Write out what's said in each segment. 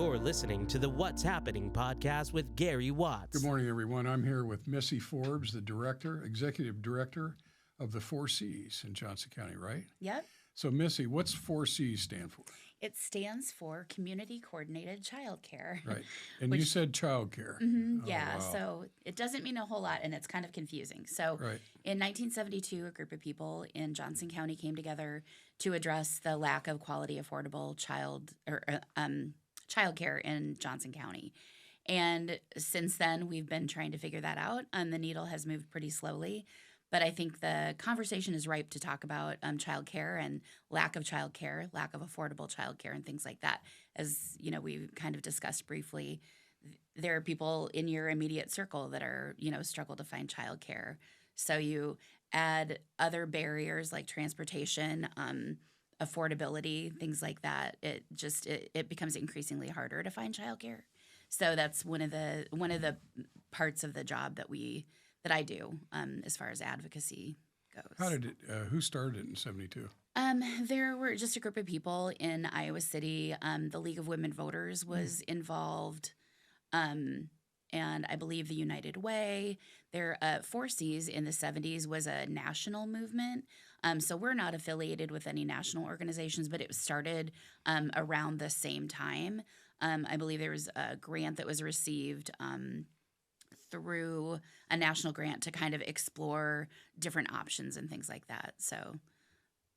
You're listening to the What's Happening podcast with Gary Watts. Good morning, everyone. I'm here with Missie Forbes, the executive director of the 4Cs in Johnson County, right? Yep. So, Missy, what's 4Cs stand for? It stands for Community Coordinated Childcare. Right. And you said childcare. Yeah, wow. so it doesn't mean a whole lot, and it's kind of confusing. So in 1972, a group of people in Johnson County came together to address the lack of quality, affordable childcare in Johnson County. And since then, we've been trying to figure that out. The needle has moved pretty slowly. But I think the conversation is ripe to talk about childcare and lack of childcare, lack of affordable childcare, and things like that. As you know, we kind of discussed briefly, there are people in your immediate circle that are, struggle to find childcare. So you add other barriers like transportation, affordability, things like that. It becomes increasingly harder to find childcare. So that's one of the parts of the job that I do as far as advocacy goes. Who started it in 72? There were just a group of people in Iowa City. The League of Women Voters was involved, and I believe the United Way. Their 4Cs in the 70s was a national movement. So we're not affiliated with any national organizations, but it started around the same time. I believe there was a grant that was received through a national grant to kind of explore different options and things like that. So,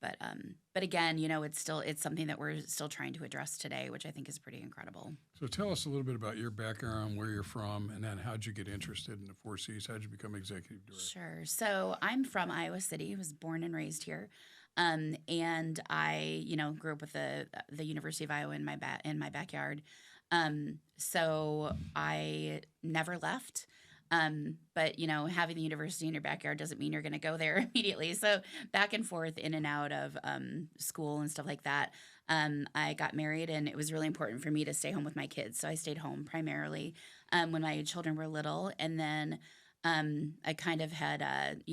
but again, it's something that we're still trying to address today, which I think is pretty incredible. So tell us a little bit about your background, where you're from, and then how'd you get interested in the 4Cs? How'd you become executive director? Sure. So I'm from Iowa City. I was born and raised here. And I, grew up with the University of Iowa in my backyard. So I never left. But, having the university in your backyard doesn't mean you're going to go there immediately. So back and forth in and out of school and stuff like that. I got married, and it was really important for me to stay home with my kids. So I stayed home primarily when my children were little. And then I kind of had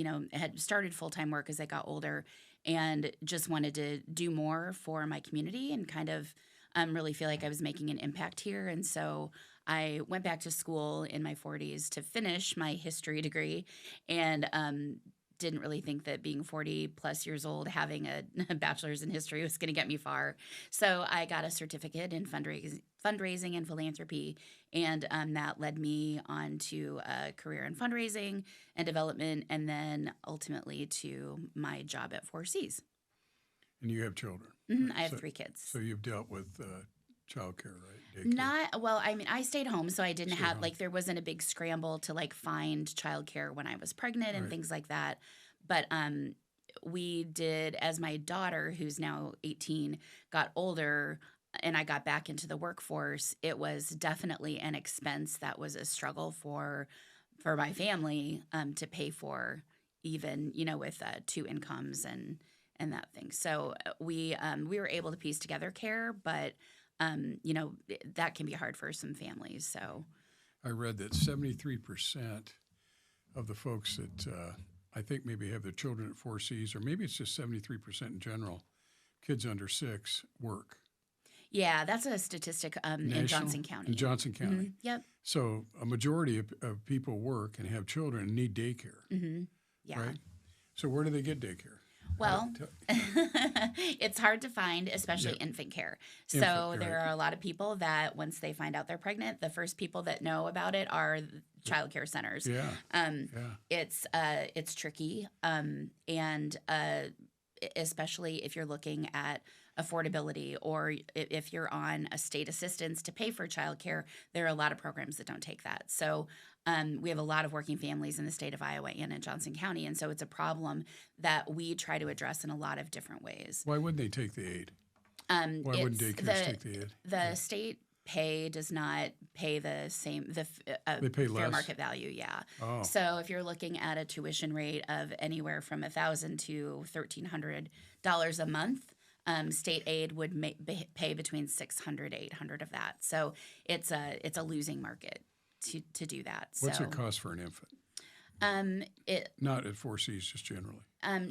started full-time work as I got older and just wanted to do more for my community and kind of really feel like I was making an impact here. And so I went back to school in my 40s to finish my history degree and didn't really think that being 40 plus years old, having a bachelor's in history was going to get me far. So I got a certificate in fundraising and philanthropy, and that led me on to a career in fundraising and development, and then ultimately to my job at 4Cs. And you have children? Mm-hmm. I have 3 kids. So you've dealt with childcare, right? Daycare. I stayed home, so I didn't have, there wasn't a big scramble to, find childcare when I was pregnant and things like that. But we did, as my daughter, who's now 18, got older and I got back into the workforce, it was definitely an expense that was a struggle for my family to pay for, even, with 2 incomes and that thing. So we were able to piece together care, but that can be hard for some families. So I read that 73% of the folks that I think maybe have their children at 4Cs, or maybe it's just 73% in general, kids under 6 work. Yeah, that's a statistic in Johnson County. In Johnson County. Mm-hmm. Yep. So a majority of people work and have children and need daycare. Mm-hmm. Yeah. Right? So where do they get daycare? Well, it's hard to find, especially infant care. So there are a lot of people that once they find out they're pregnant, the first people that know about it are child care centers. It's tricky. And especially if you're looking at affordability, or if you're on a state assistance to pay for childcare, there are a lot of programs that don't take that. So we have a lot of working families in the state of Iowa and in Johnson County, and so it's a problem that we try to address in a lot of different ways. Why wouldn't they take the aid? Why wouldn't daycares take the aid? The state pay does not pay the same they pay fair less? market value. Yeah. Oh. So if you're looking at a tuition rate of anywhere from $1,000 to $1,300 a month, state aid would pay between $600 to $800 of that. So it's a losing market to do that. What's it cost for an infant? It Not at Four Cs, just generally.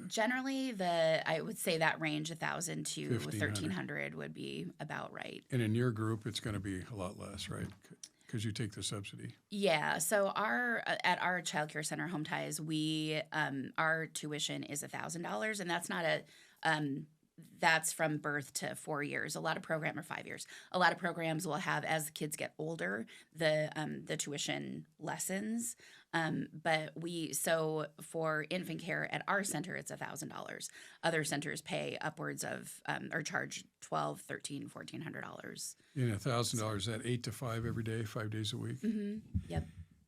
generally I would say that range 1,000 to 1,500. 1,300 would be about right. And in your group, it's going to be a lot less, right? Because you take the subsidy. Yeah. So at our childcare center, Home Ties, we our tuition is $1,000, and that's not that's from birth to 4 years. A lot of program or 5 years. A lot of programs will have, as the kids get older, the tuition lessens. So for infant care at our center, it's $1,000. Other centers pay upwards of or charge $1,200, $1,300, $1,400. And $1,000, that 8 to 5 every day, 5 days a week. Mm-hmm. Yep.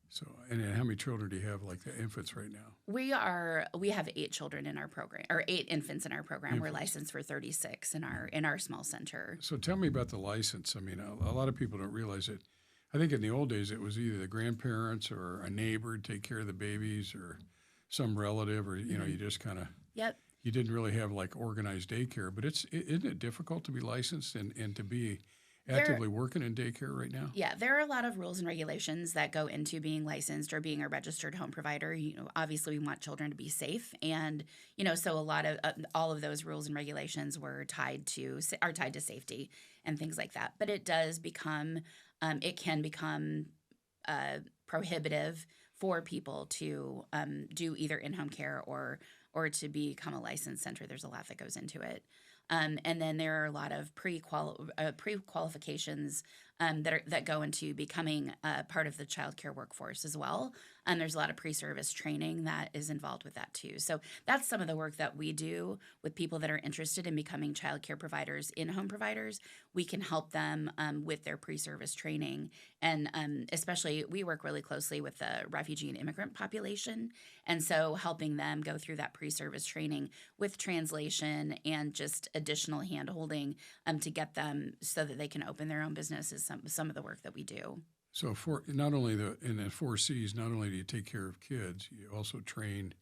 So, and then how many children do you have, like the infants right now? We have 8 children in our program, or 8 infants in our program. We're licensed for 36 in our small center. So tell me about the license. I mean, a lot of people don't realize it. I think in the old days it was either the grandparents or a neighbor to take care of the babies, or some relative, or you know, you just kind of you didn't really have like organized daycare. But isn't it difficult to be licensed and to be actively working in daycare right now? Yeah, there are a lot of rules and regulations that go into being licensed or being a registered home provider. You know, obviously we want children to be safe, and you know, so a lot of all of those rules and regulations are tied to safety and things like that. But it does become it can become prohibitive for people to do either in-home care or to become a licensed center. There's a lot that goes into it. And then there are a lot of pre-qualifications that go into becoming part of the child care workforce as well. And there's a lot of pre-service training that is involved with that too. So that's some of the work that we do with people that are interested in becoming child care providers, in-home providers. We can help them with their pre-service training. And especially, we work really closely with the refugee and immigrant population. And so helping them go through that pre-service training with translation and just additional hand-holding to get them so that they can open their own business is some of the work that we do. So for not only in the 4 Cs, not only do you take care of kids, you also train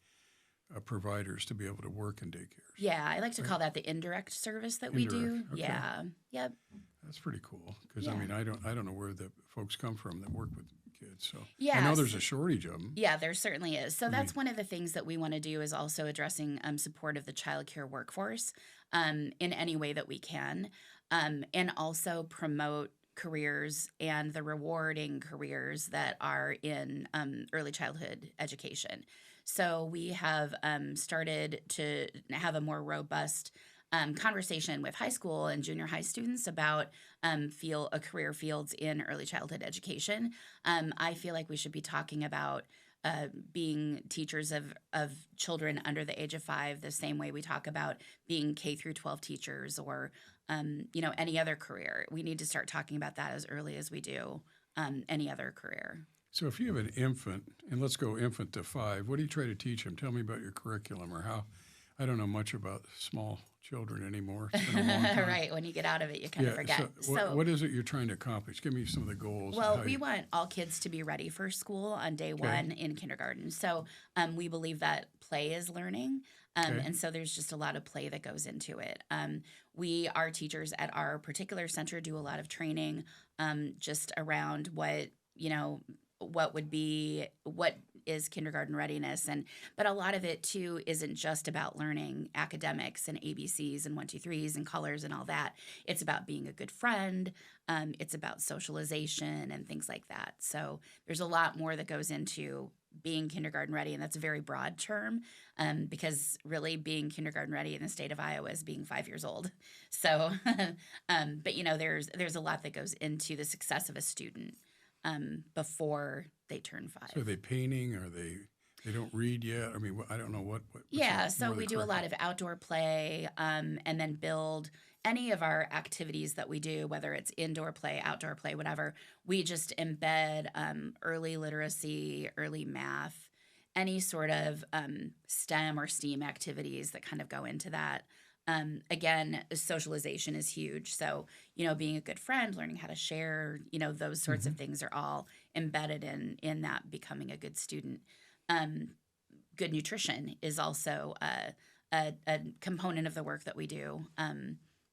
providers to be able to work in daycares. Yeah, I like to call that the indirect service that we do. Okay. Yeah, yep. That's pretty cool because Yeah. I mean I don't know where the folks come from that work with kids. So Yeah, I know there's a shortage of them. Yeah, there certainly is. So that's one of the things that we want to do is also addressing support of the child care workforce in any way that we can, and also promote careers and the rewarding careers that are in early childhood education. So we have started to have a more robust conversation with high school and junior high students about career fields in early childhood education. I feel like we should be talking about being teachers of children under the age of 5 the same way we talk about being K through 12 teachers or any other career. We need to start talking about that as early as we do any other career. So if you have an infant, and let's go infant to 5, what do you try to teach them? Tell me about your curriculum or how. I don't know much about small children anymore. It's been a long time. Right. When you get out of it, you kind of forget. So what is it you're trying to accomplish? Give me some of the goals. Well, we want all kids to be ready for school on day one in kindergarten. So we believe that play is learning. And so there's just a lot of play that goes into it. Our teachers at our particular center do a lot of training just around what is kindergarten readiness, but a lot of it too isn't just about learning academics and ABCs and 1, 2, 3s and colors and all that. It's about being a good friend. It's about socialization and things like that. So there's a lot more that goes into being kindergarten ready, and that's a very broad term because really being kindergarten ready in the state of Iowa is being 5 years old. So, but there's a lot that goes into the success of a student before they turn 5. So are they painting? Or they don't read yet? I mean, I don't know what Yeah, so we do a lot of outdoor play and then build any of our activities that we do, whether it's indoor play, outdoor play, whatever. We just embed early literacy, early math, any sort of STEM or STEAM activities that kind of go into that. Again, socialization is huge. So, being a good friend, learning how to share, those sorts of things are all embedded in that becoming a good student. Good nutrition is also a component of the work that we do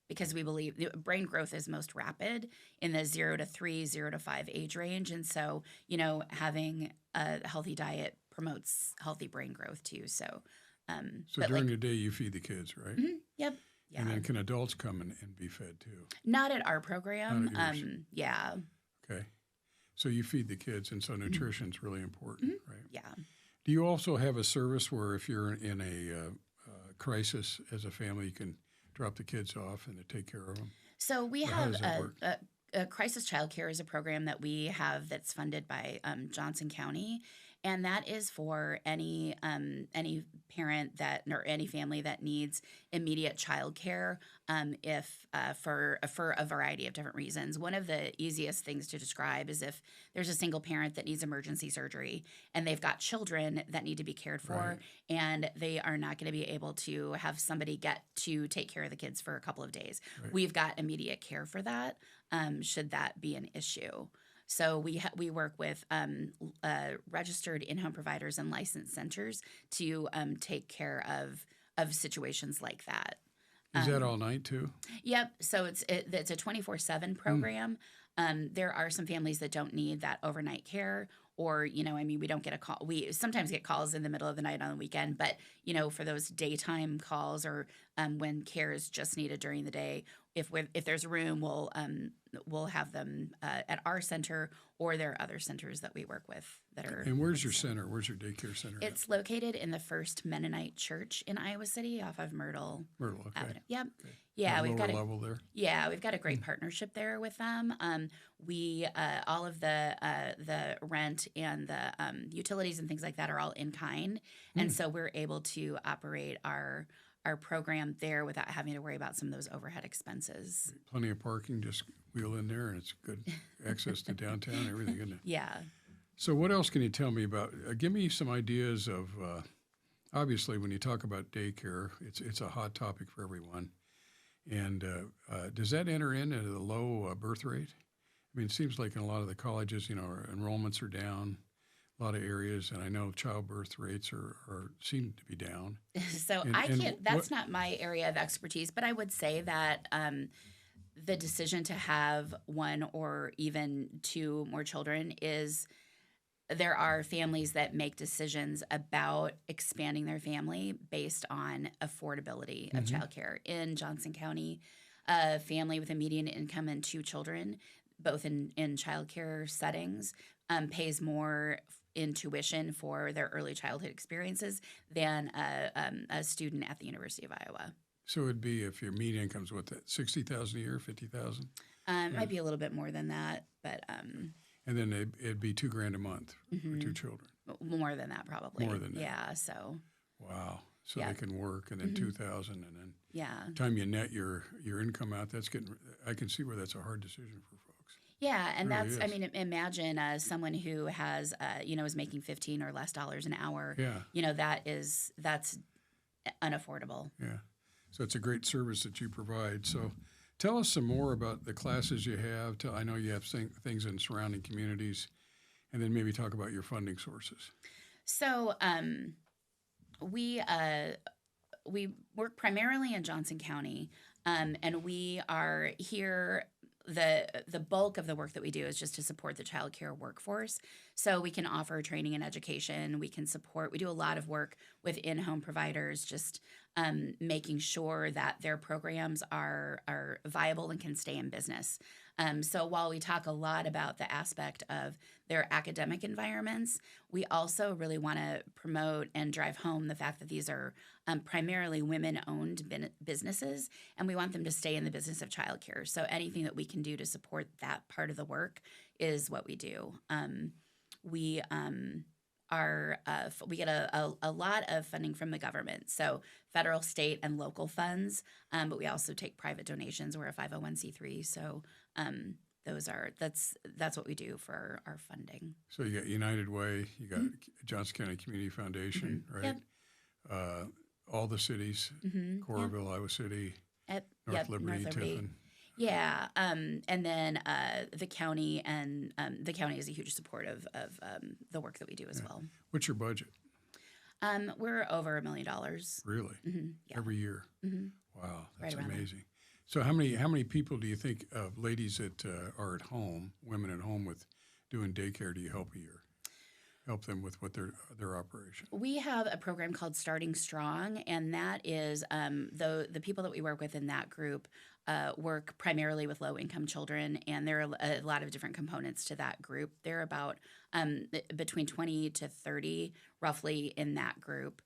because we believe brain growth is most rapid in the 0 to 3, 0 to 5 age range. And so, having a healthy diet promotes healthy brain growth too. So, So during the day you feed the kids, right? Yep. Yeah. And then can adults come and be fed too? Not at our program. Not at yours. Yeah. Okay. So you feed the kids, and so nutrition's really important, right? Yeah. Do you also have a service where if you're in a crisis as a family, you can drop the kids off and take care of them? So we How have does that work? a crisis childcare is a program that we have that's funded by Johnson County, and that is for any parent that or any family that needs immediate childcare, if for a variety of different reasons. One of the easiest things to describe is if there's a single parent that needs emergency surgery and they've got children that need to be cared for, Right. and they are not going to be able to have somebody get to take care of the kids for a couple of days. Right. We've got immediate care for that, should that be an issue. So we work with registered in-home providers and licensed centers to take care of situations like that. Is that all night too? Yep. So it's a 24/7 program. There are some families that don't need that overnight care, or we don't get a call. We sometimes get calls in the middle of the night on the weekend, but for those daytime calls or when care is just needed during the day, if there's room, we'll have them at our center, or there are other centers that we work with that are. And where's your center? Where's your daycare center? It's located in the First Mennonite Church in Iowa City, off of Myrtle. Myrtle, okay. Avenue. Yep. Okay. Yeah, we've got level there. Yeah, we've got a great partnership there with them. We all of the rent and the utilities and things like that are all in kind, and so we're able to operate our program there without having to worry about some of those overhead expenses. Plenty of parking, just wheel in there, and it's good access to downtown, everything, isn't it? Yeah. So what else can you tell me about, give me some ideas of, obviously when you talk about daycare, it's a hot topic for everyone. And does that enter into the low birth rate? I mean, it seems like in a lot of the colleges, enrollments are down, a lot of areas, and I know childbirth rates seem to be down. So that's not my area of expertise, but I would say that the decision to have one or even two more children there are families that make decisions about expanding their family based on affordability of childcare. In Johnson County, a family with a median income and two children, both in childcare settings, pays more in tuition for their early childhood experiences than a student at the University of Iowa. So it'd be, if your median income's what, that $60,000 a year, $50,000? Might be a little bit more than that, but and then it'd be $2,000 a month for two children. more than that probably. More than that. Yeah. So. Wow. So Yeah. they can work, and then 2,000, and then Yeah. time you net your income out, I can see where that's a hard decision for folks. Yeah, and It really that's, is. imagine someone who has, is making $15 or less an hour. Yeah. That's unaffordable. Yeah. So it's a great service that you provide. So tell us some more about the classes you have. I know you have things in surrounding communities, and then maybe talk about your funding sources. So we work primarily in Johnson County, and we are here. The bulk of the work that we do is just to support the child care workforce. So we can offer training and education. We do a lot of work with in-home providers, just making sure that their programs are viable and can stay in business. So while we talk a lot about the aspect of their academic environments, we also really want to promote and drive home the fact that these are primarily women-owned businesses, and we want them to stay in the business of childcare. So anything that we can do to support that part of the work is what we do. We get a lot of funding from the government, so federal, state, and local funds, but we also take private donations. We're a 501c3, so that's what we do for our funding. So you got United Way, you got Johnson County Community Foundation, right? Yep. All the cities, Coralville, Iowa City, North Liberty, Tiffin. Yeah, and then the county, and the county is a huge support of the work that we do as well. What's your budget? We're over $1 million. Really? Yeah. Every year? Mm-hmm. Wow, that's Right around amazing. So how many people do you think of ladies that are at home, women at home with doing daycare, do you help a year? help them with what their operation? We have a program called Starting Strong, and that is the people that we work with in that group work primarily with low-income children, and there are a lot of different components to that group. They're about between 20 to 30, roughly, in that group.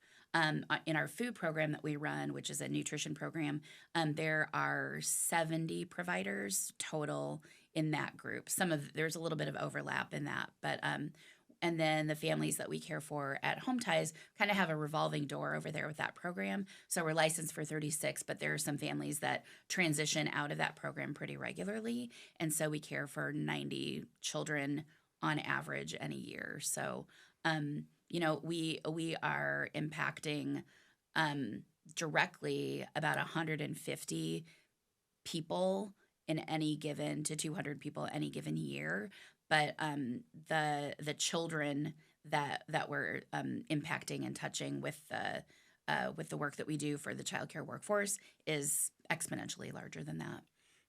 In our food program that we run, which is a nutrition program, there are 70 providers total in that group. There's a little bit of overlap in that, but and then the families that we care for at Home Ties kind of have a revolving door over there with that program. So we're licensed for 36, but there are some families that transition out of that program pretty regularly. And so we care for 90 children on average in a year. So, we are impacting directly about 150 people in any given to 200 people any given year. But the children that we're impacting and touching with the work that we do for the childcare workforce is exponentially larger than that.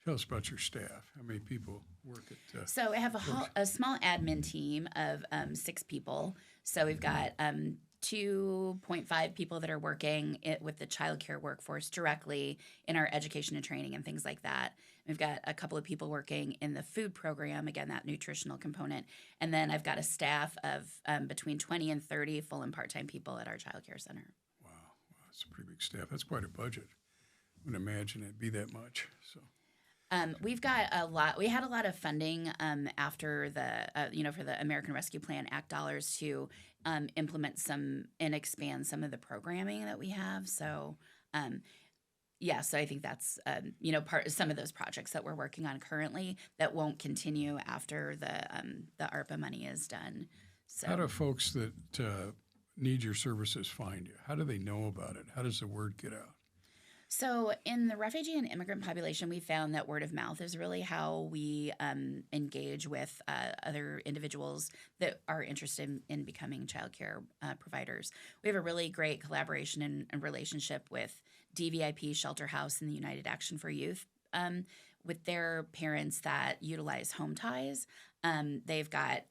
Tell us about your staff. How many people work at? So I have a small admin team of 6 people. So we've got 2.5 people that are working with the childcare workforce directly in our education and training and things like that. We've got a couple of people working in the food program, again, that nutritional component. And then I've got a staff of between 20 and 30 full and part-time people at our childcare center. Wow, that's a pretty big staff. That's quite a budget. I wouldn't imagine it'd be that much. So. We've got a lot. We had a lot of funding after for the American Rescue Plan Act dollars to implement some and expand some of the programming that we have. So, so I think that's some of those projects that we're working on currently that won't continue after the ARPA money is done. So, how do folks that need your services find you? How do they know about it? How does the word get out? So in the refugee and immigrant population, we found that word of mouth is really how we engage with other individuals that are interested in becoming childcare providers. We have a really great collaboration and relationship with DVIP Shelter House and the United Action for Youth with their parents that utilize Home Ties. They've got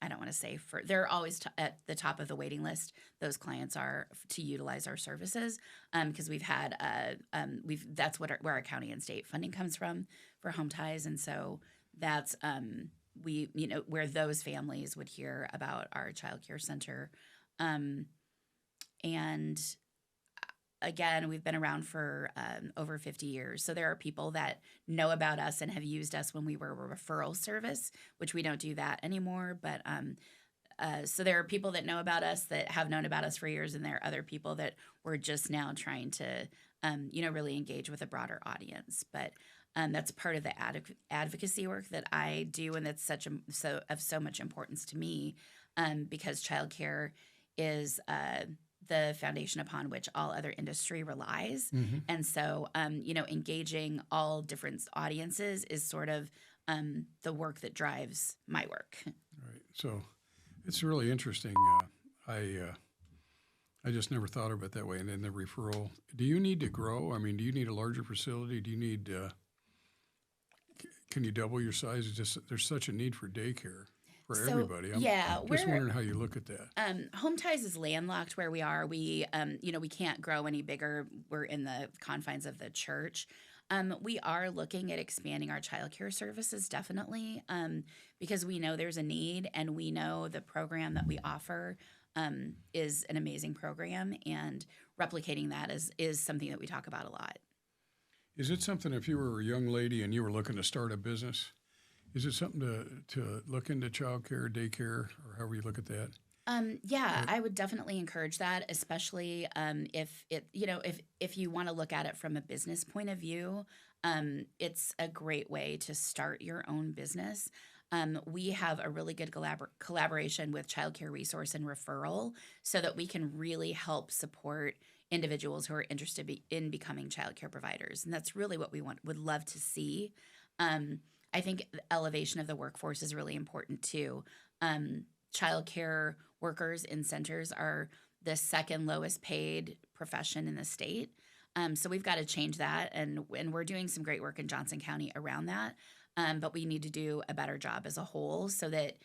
I don't want to say they're always at the top of the waiting list. Those clients are to utilize our services because we've had that's where our county and state funding comes from for Home Ties, and so that's where those families would hear about our child care center, and again, we've been around for over 50 years. So there are people that know about us and have used us when we were a referral service, which we don't do that anymore. But so there are people that know about us that have known about us for years, and there are other people that we're just now trying to, really engage with a broader audience. But that's part of the advocacy work that I do, and that's of so much importance to me because childcare is the foundation upon which all other industry relies. Mm-hmm. And so, engaging all different audiences is sort of the work that drives my work. Right. So it's really interesting. I just never thought of it that way. And then the referral, do you need to grow? I mean, do you need a larger facility? Do you need, can you double your size? It's just, there's such a need for daycare. For everybody. I'm just wondering how you look at that. Home Ties is landlocked where we are. We can't grow any bigger. We're in the confines of the church. We are looking at expanding our childcare services, definitely, because we know there's a need, and we know the program that we offer is an amazing program, and replicating that is something that we talk about a lot. Is it something, if you were a young lady and you were looking to start a business, is it something to look into childcare, daycare, or however you look at that? I would definitely encourage that, especially if you want to look at it from a business point of view. It's a great way to start your own business. We have a really good collaboration with Child Care Resource and Referral so that we can really help support individuals who are interested in becoming child care providers. And that's really what we would love to see. I think the elevation of the workforce is really important too. Child care workers in centers are the second lowest paid profession in the state. So we've got to change that, and we're doing some great work in Johnson County around that. But we need to do a better job as a whole so that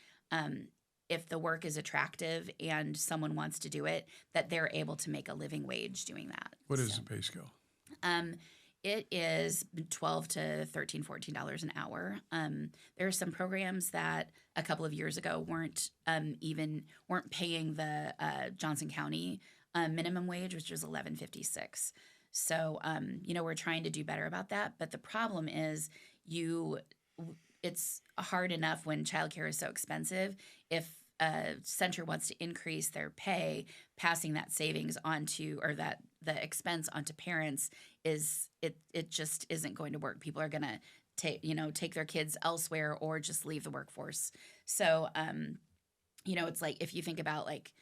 if the work is attractive and someone wants to do it, that they're able to make a living wage doing that. What is the pay scale? It is $12 to $13, $14 an hour. There are some programs that a couple of years ago weren't paying the Johnson County minimum wage, which was $11.56. So we're trying to do better about that. But the problem is it's hard enough when childcare is so expensive. If a center wants to increase their pay, passing that savings onto, or that the expense onto parents, it just isn't going to work. People are going to take their kids elsewhere or just leave the workforce. So it's like if you think about like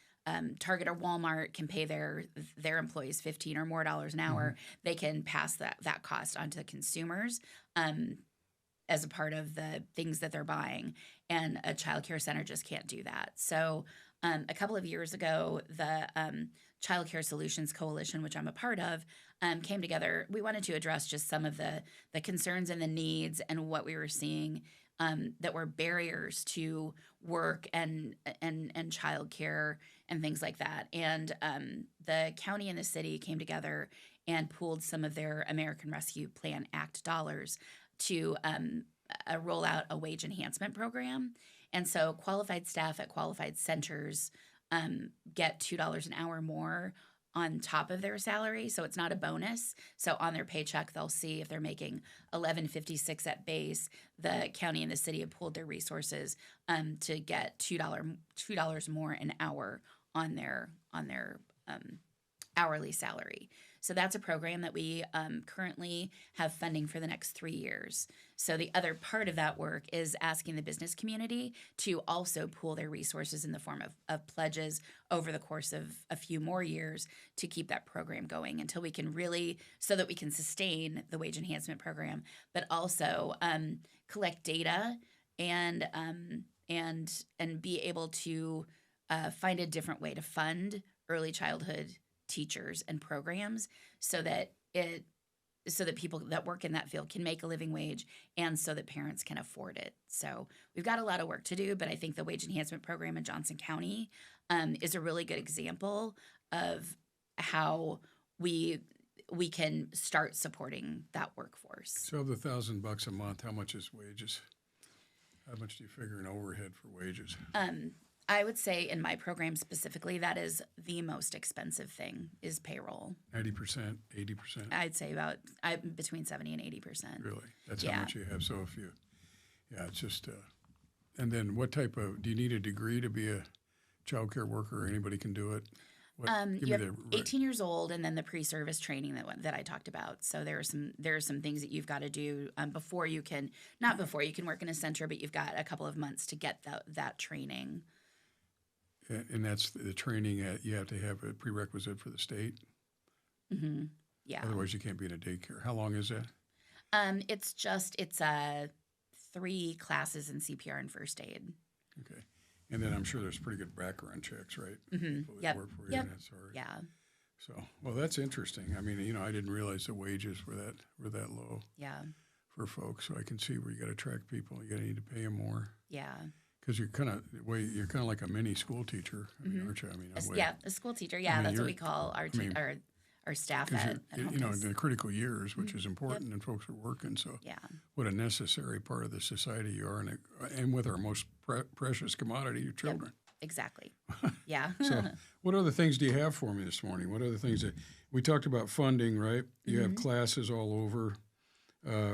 Target or Walmart can pay their employees $15 or more an hour, they can pass that cost onto the consumers as a part of the things that they're buying, and a child care center just can't do that. So a couple of years ago, the Child Care Solutions Coalition, which I'm a part of, came together. We wanted to address just some of the concerns and the needs and what we were seeing that were barriers to work and child care and things like that. And the county and the city came together and pooled some of their American Rescue Plan Act dollars to roll out a wage enhancement program. And so qualified staff at qualified centers get $2 an hour more on top of their salary. So it's not a bonus. So on their paycheck, they'll see if they're making $11.56 at base, the county and the city have pooled their resources to get $2 more an hour on their hourly salary. So that's a program that we currently have funding for the next 3 years. So the other part of that work is asking the business community to also pool their resources in the form of pledges over the course of a few more years to keep that program going until we can so that we can sustain the wage enhancement program, but also collect data and be able to find a different way to fund early childhood teachers and programs so that people that work in that field can make a living wage and so that parents can afford it. So we've got a lot of work to do, but I think the wage enhancement program in Johnson County is a really good example of how we can start supporting that workforce. So of the $1,000 a month, how much is wages? How much do you figure in overhead for wages? I would say in my program specifically, that is the most expensive thing is payroll. 90%, 80%? I'd say between 70 and 80%. Really? That's how much you have. So if you, it's just, and then what type of, do you need a degree to be a child care worker, or anybody can do it? You have 18 years old, and then the pre-service training that I talked about. So there are some things that you've got to do before you can work in a center, but you've got a couple of months to get that training. And that's the training you have to have a prerequisite for the state? Mm-hmm. Yeah. Otherwise you can't be in a daycare. How long is that? It's 3 classes in CPR and first aid. Okay. And then I'm sure there's pretty good background checks, right? Mm-hmm. People that work for you. Yep. Yeah. So, well, that's interesting. I mean, I didn't realize the wages were that low. Yeah. For folks. So I can see where you got to attract people. You got to need to pay them more. Yeah. Because you're kind of like a mini school teacher, aren't you? I mean, a school teacher. Yeah, that's what we call our staff at home. In the critical years, which is important, and folks are working. So, what a necessary part of the society you are, and with our most precious commodity, your children. Yep, exactly. Yeah. So, what other things do you have for me this morning? What other things we talked about funding, right? You have classes all over.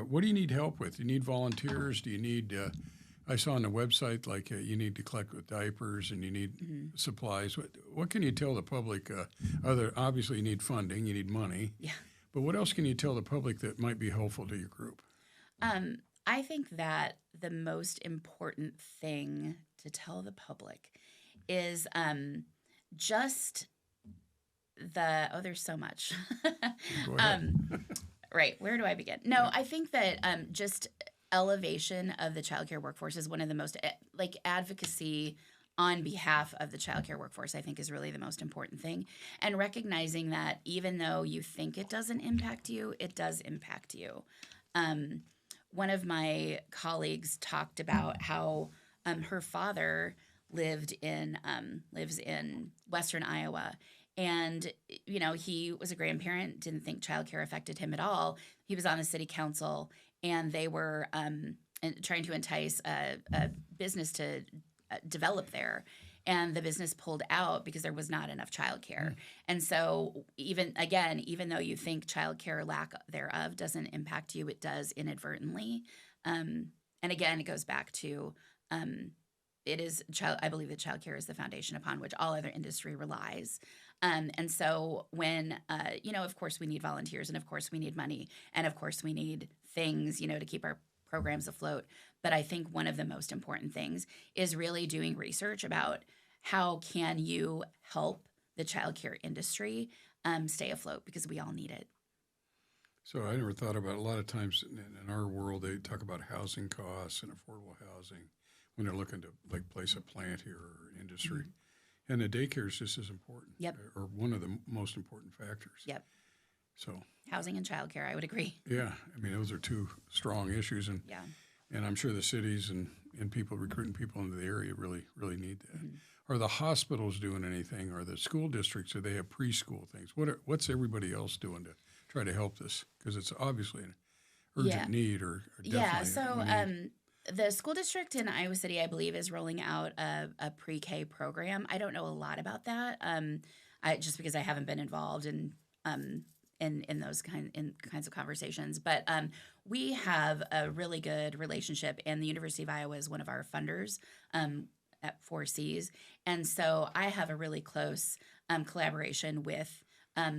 What do you need help with? Do you need volunteers? Do you need I saw on the website you need to collect with diapers and you need supplies. What can you tell the public? Obviously, you need funding, you need money. Yeah. But what else can you tell the public that might be helpful to your group? I think that the most important thing to tell the public is just there's so much. Go ahead. Right. Where do I begin? No, I think that just elevation of the childcare workforce is one of the most, advocacy on behalf of the childcare workforce, I think, is really the most important thing. And recognizing that even though you think it doesn't impact you, it does impact you. One of my colleagues talked about how her father lives in Western Iowa. And, he was a grandparent, didn't think childcare affected him at all. He was on the city council, and they were trying to entice a business to develop there. And the business pulled out because there was not enough childcare. Mm. And so even though you think childcare lack thereof doesn't impact you, it does inadvertently. And again, it goes back to I believe that childcare is the foundation upon which all other industry relies. And so when, of course we need volunteers, and of course we need money, and of course we need things, to keep our programs afloat. But I think one of the most important things is really doing research about how can you help the childcare industry stay afloat, because we all need it. So I never thought about, a lot of times in our world, they talk about housing costs and affordable housing when they're looking to place a plant here or industry. Mm-hmm. And the daycare is just as important. Yep. Or one of the most important factors. Yep. So housing and childcare, I would agree. Yeah. I mean, those are two strong issues. And and I'm sure the cities and people recruiting people into the area really, really need that. Mm-hmm. Are the hospitals doing anything? Or the school districts, do they have preschool things? What's everybody else doing to try to help this? Because it's obviously an urgent need or definitely a need. The school district in Iowa City, I believe, is rolling out a pre-K program. I don't know a lot about that, just because I haven't been involved in those kinds of conversations. But we have a really good relationship, and the University of Iowa is one of our funders at 4Cs. And so I have a really close collaboration with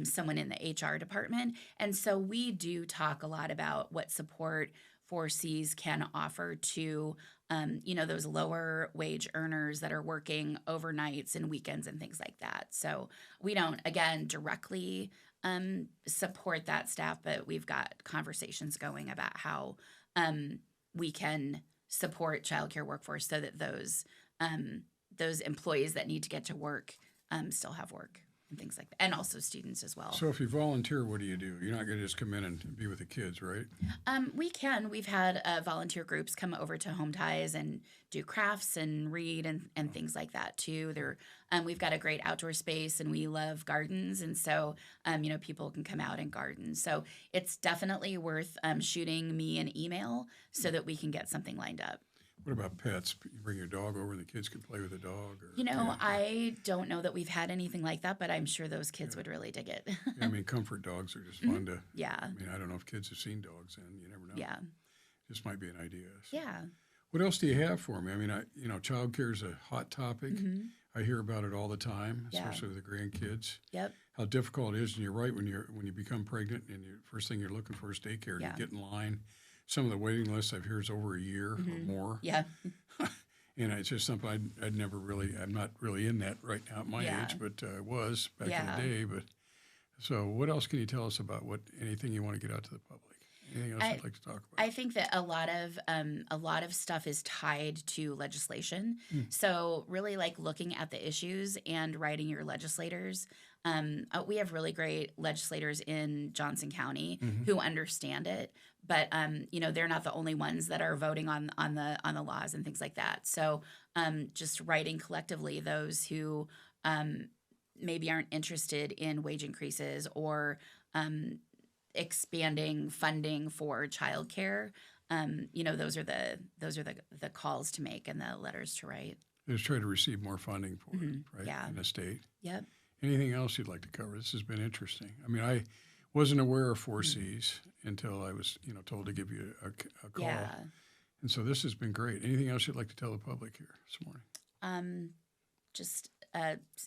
someone in the HR department. And so we do talk a lot about what support 4Cs can offer to, those lower wage earners that are working overnights and weekends and things like that. So we don't, again, directly support that staff, but we've got conversations going about how we can support childcare workforce so that those employees that need to get to work still have work. And things like that, and also students as well. So if you volunteer, what do you do? You're not going to just come in and be with the kids, right? We can. We've had volunteer groups come over to Home Ties and do crafts and read and things like that too. We've got a great outdoor space, and we love gardens, and so people can come out and garden. So it's definitely worth shooting me an email so that we can get something lined up. What about pets? You bring your dog over and the kids can play with the dog? I don't know that we've had anything like that, but I'm sure those kids would really dig it. I mean, comfort dogs are just fun to... Yeah. I mean, I don't know if kids have seen dogs, and you never know. Yeah. Just might be an idea. So. Yeah. What else do you have for me? I mean, child care is a hot topic. Mm-hmm. I hear about it all the time, especially with the grandkids. Yep. How difficult it is, and you're right, when you become pregnant and first thing you're looking for is daycare, you get in line. Some of the waiting lists I've heard is over a year or more. Yeah. And it's just something I'm not really in that right now at my age, but I was back in the day. But so what else can you tell us about anything you want to get out to the public? Anything else you'd like to talk about? I think that a lot of stuff is tied to legislation. So really looking at the issues and writing your legislators. We have really great legislators in Johnson County who understand it, but they're not the only ones that are voting on the laws and things like that. So just writing collectively those who maybe aren't interested in wage increases or expanding funding for childcare. Those are the calls to make and the letters to write. Just try to receive more funding for it, right? Yeah. In the state. Yep. Anything else you'd like to cover? This has been interesting. I mean, I wasn't aware of 4Cs until I was, told to give you a call. Yeah. And so this has been great. Anything else you'd like to tell the public here this morning? Just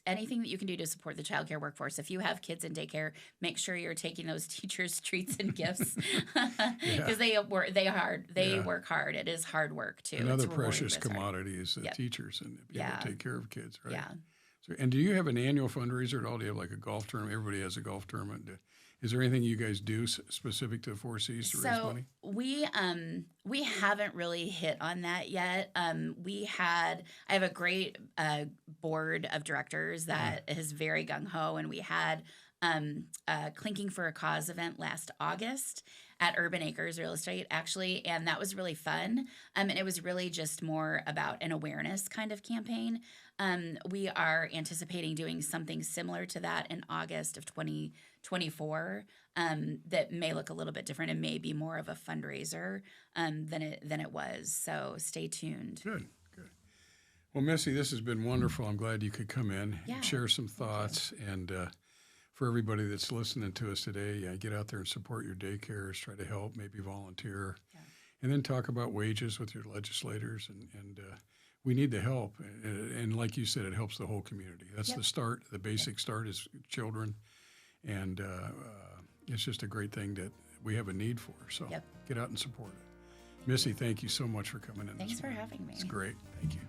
anything that you can do to support the childcare workforce. If you have kids in daycare, make sure you're taking those teachers treats and gifts because they work hard. It is hard work too. Another precious commodity is the teachers and being able to take care of kids, right? Yeah. So, and do you have an annual fundraiser at all? Do you have like a golf tournament? Everybody has a golf tournament. Is there anything you guys do specific to 4Cs to raise money? We haven't really hit on that yet. I have a great board of directors that is very gung ho, and we had Clinking for a Cause event last August at Urban Acres Real Estate, actually, and that was really fun. And it was really just more about an awareness kind of campaign. We are anticipating doing something similar to that in August of 2024 that may look a little bit different and may be more of a fundraiser than it was. So stay tuned. Good. Well, Missie, this has been wonderful. I'm glad you could come in and share some thoughts. And for everybody that's listening to us today, get out there and support your daycares. Try to help, maybe volunteer. Yeah. And then talk about wages with your legislators. And we need the help. And like you said, it helps the whole community. That's the start. The basic start is children. And it's just a great thing that we have a need for. So get out and support it. Missie, thank you so much for coming in. Thanks for having me. It's great. Thank you.